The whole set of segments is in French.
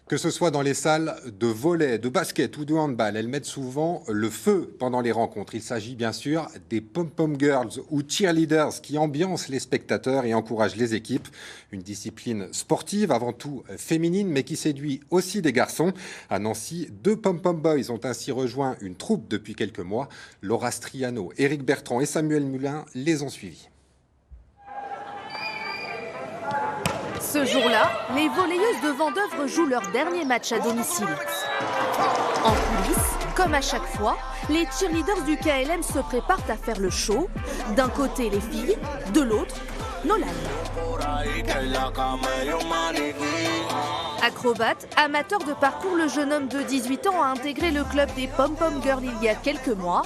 Que ce soit dans les salles de volley, de basket ou de handball, elles mettent souvent le feu pendant les rencontres. Il s'agit bien sûr des pom-pom girls ou cheerleaders qui ambiancent les spectateurs et encouragent les équipes. Une discipline sportive, avant tout féminine, mais qui séduit aussi des garçons. À Nancy, 2 pom-pom boys ont ainsi rejoint une troupe depuis quelques mois. Laura Striano, Éric Bertrand et Samuel Mulin les ont suivis. Ce jour-là, les volleyeuses de Vendeuvre jouent leur dernier match à domicile. En coulisses, comme à chaque fois, les cheerleaders du KLM se préparent à faire le show. D'un côté les filles, de l'autre, Nolan. Acrobate, amateur de parcours, le jeune homme de 18 ans a intégré le club des pom-pom girls il y a quelques mois.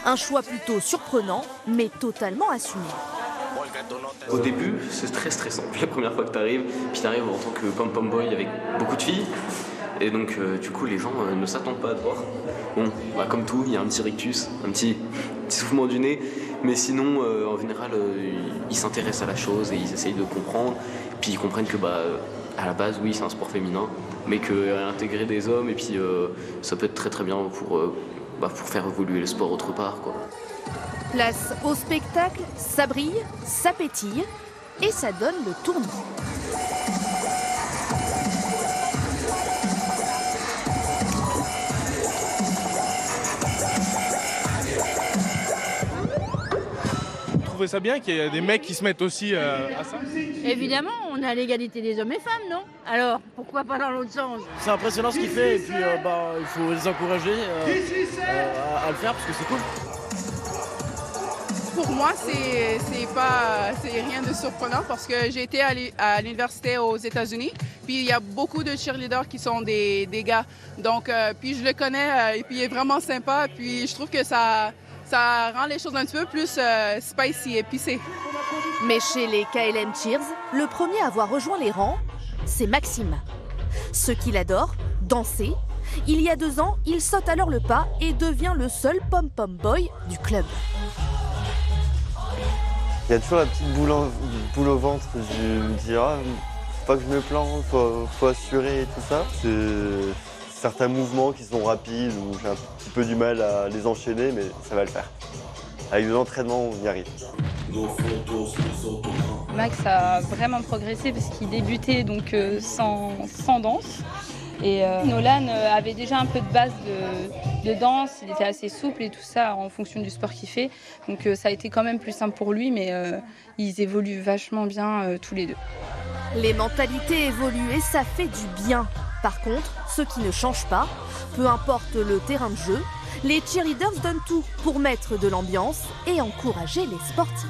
Un choix plutôt surprenant, mais totalement assumé. Au début, c'est très stressant. La première fois que tu arrives, puis tu arrives en tant que pom-pom boy avec beaucoup de filles. Et donc, du coup, les gens ne s'attendent pas à te voir. Bon, bah, comme tout, il y a un petit rictus, un petit soufflement du nez. Mais sinon, en général, ils s'intéressent à la chose et ils essayent de comprendre. Puis ils comprennent que, à la base, oui, c'est un sport féminin, mais qu'intégrer des hommes, et puis ça peut être très très bien pour faire évoluer le sport autre part, quoi. Place au spectacle, ça brille, ça pétille et ça donne le tournis. Vous trouvez ça bien qu'il y ait des mecs qui se mettent aussi à ça? Évidemment, on a l'égalité des hommes et femmes, non? Alors, pourquoi pas dans l'autre sens? C'est impressionnant ce qu'il fait et puis il faut les encourager à le faire parce que c'est cool. Pour moi, c'est rien de surprenant parce que j'ai été à l'université aux États-Unis. Puis il y a beaucoup de cheerleaders qui sont des gars. Donc, puis je le connais et puis il est vraiment sympa. Puis je trouve que ça rend les choses un petit peu plus spicy, épicées. Mais chez les KLM Cheers, le premier à avoir rejoint les rangs, c'est Maxime. Ce qu'il adore, danser. Il y a 2 ans, il saute alors le pas et devient le seul pom-pom boy du club. Il y a toujours la petite boule au ventre. Je me dis, faut pas que je me plante, faut assurer et tout ça. C'est certains mouvements qui sont rapides où j'ai un petit peu du mal à les enchaîner, mais ça va le faire. Avec de l'entraînement, on y arrive. Max a vraiment progressé parce qu'il débutait donc sans danse. Et Nolan avait déjà un peu de base de danse, il était assez souple et tout ça en fonction du sport qu'il fait. Donc ça a été quand même plus simple pour lui, mais ils évoluent vachement bien tous les deux. Les mentalités évoluent et ça fait du bien. Par contre, ce qui ne change pas, peu importe le terrain de jeu, les cheerleaders donnent tout pour mettre de l'ambiance et encourager les sportifs.